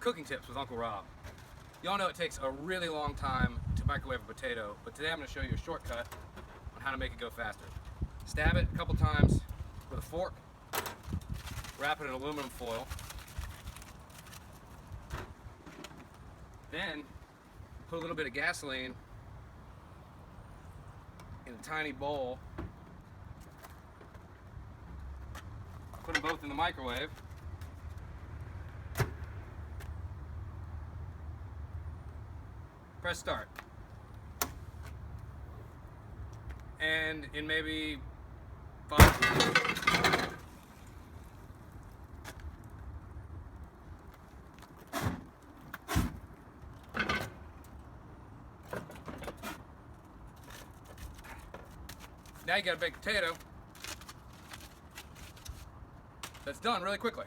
Cooking tips with Uncle Rob. Y'all know it takes a really long time to microwave a potato, but today I'm going to show you a shortcut on how to make it go faster. Stab it a couple times with a fork, wrap it in aluminum foil, then put a little bit of gasoline in a tiny bowl, put them both in the microwave, press start, and in maybe 5 now you got a baked potato that's done really quickly.